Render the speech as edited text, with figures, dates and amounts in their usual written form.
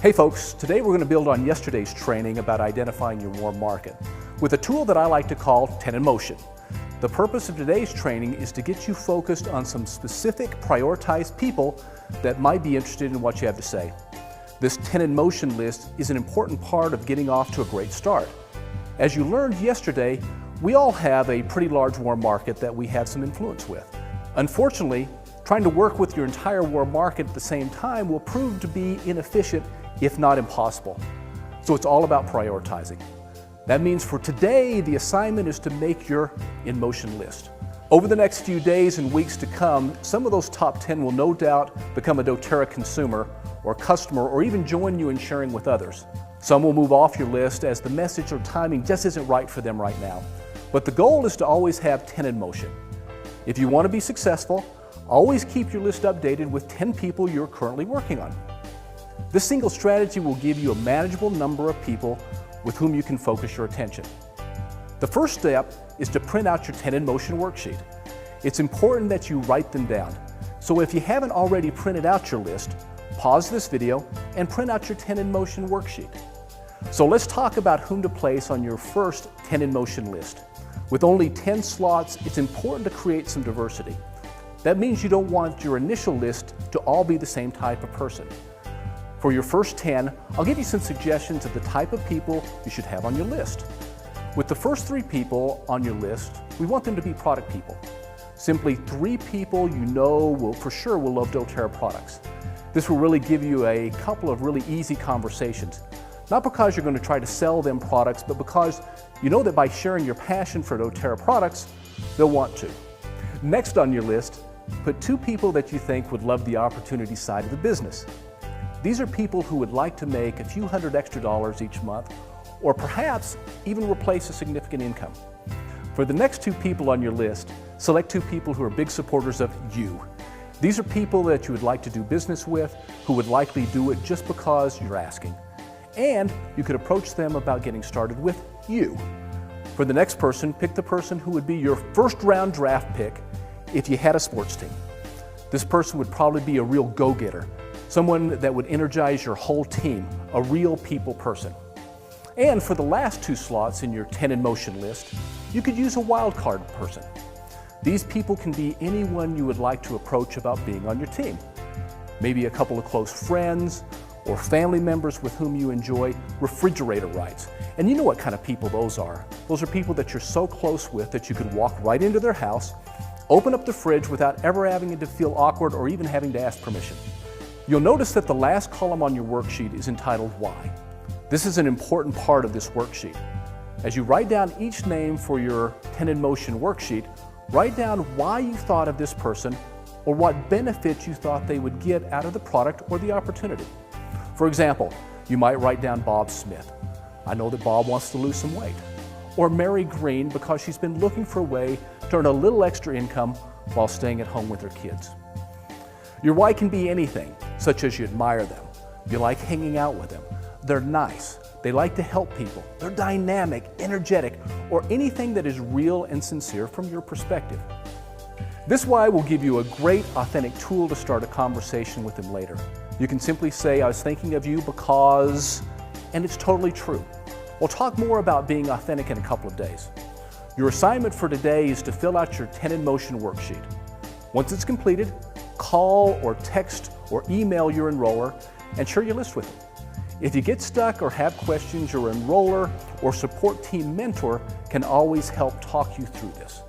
Hey folks, today we're going to build on yesterday's training about identifying your warm market with a tool that I like to call 10 in motion. The purpose of today's training is to get you focused on some specific prioritized people that might be interested in what you have to say. This 10 in motion list is an important part of getting off to a great start. As you learned yesterday, we all have a pretty large warm market that we have some influence with. Unfortunately, trying to work with your entire warm market at the same time will prove to be inefficient, if not impossible. So it's all about prioritizing. That means for today, the assignment is to make your in motion list. Over the next few days and weeks to come, some of those top 10 will no doubt become a Doterra consumer or customer or even join you in sharing with others. Some will move off your list as the message or timing just isn't right for them right now. But the goal is to always have 10 in motion. If you want to be successful, always keep your list updated with 10 people you're currently working on. This single strategy will give you a manageable number of people with whom you can focus your attention. The first step is to print out your 10 in motion worksheet. It's important that you write them down. So if you haven't already printed out your list, pause this video and print out your 10 in motion worksheet. So let's talk about whom to place on your first 10 in motion list. With only 10 slots, it's important to create some diversity. That means you don't want your initial list to all be the same type of person. For your first 10, I'll give you some suggestions of the type of people you should have on your list. With the first 3 people on your list, we want them to be product people. Simply 3 people you know for sure will love Doterra products. This will really give you a couple of really easy conversations. Not because you're going to try to sell them products, but because you know that by sharing your passion for Doterra products, they'll want to. Next on your list, put 2 people that you think would love the opportunity side of the business. These are people who would like to make a few $100 extra each month, or perhaps even replace a significant income. For the next 2 people on your list, select 2 people who are big supporters of you. These are people that you would like to do business with, who would likely do it just because you're asking. And you could approach them about getting started with you. For the next person, pick the person who would be your first round draft pick if you had a sports team. This person would probably be a real go-getter, someone that would energize your whole team, a real people person. And for the last 2 slots in your 10 in motion list, you could use a wild card person. These people can be anyone you would like to approach about being on your team. Maybe a couple of close friends or family members with whom you enjoy refrigerator rights. And you know what kind of people those are. Those are people that you're so close with that you could walk right into their house, open up the fridge without ever having to feel awkward or even having to ask permission. You'll notice that the last column on your worksheet is entitled Why. This is an important part of this worksheet. As you write down each name for your 10 in motion worksheet, write down why you thought of this person or what benefits you thought they would get out of the product or the opportunity. For example, you might write down Bob Smith. I know that Bob wants to lose some weight. Or Mary Green because she's been looking for a way to earn a little extra income while staying at home with her kids. Your why can be anything, such as you admire them, you like hanging out with them, they're nice, they like to help people, they're dynamic, energetic, or anything that is real and sincere from your perspective. This why will give you a great, authentic tool to start a conversation with them later. You can simply say, I was thinking of you because, and it's totally true. We'll talk more about being authentic in a couple of days. Your assignment for today is to fill out your 10 in motion worksheet. Once it's completed, call or text or email your enroller and share your list with them. If you get stuck or have questions, your enroller or support team mentor can always help talk you through this.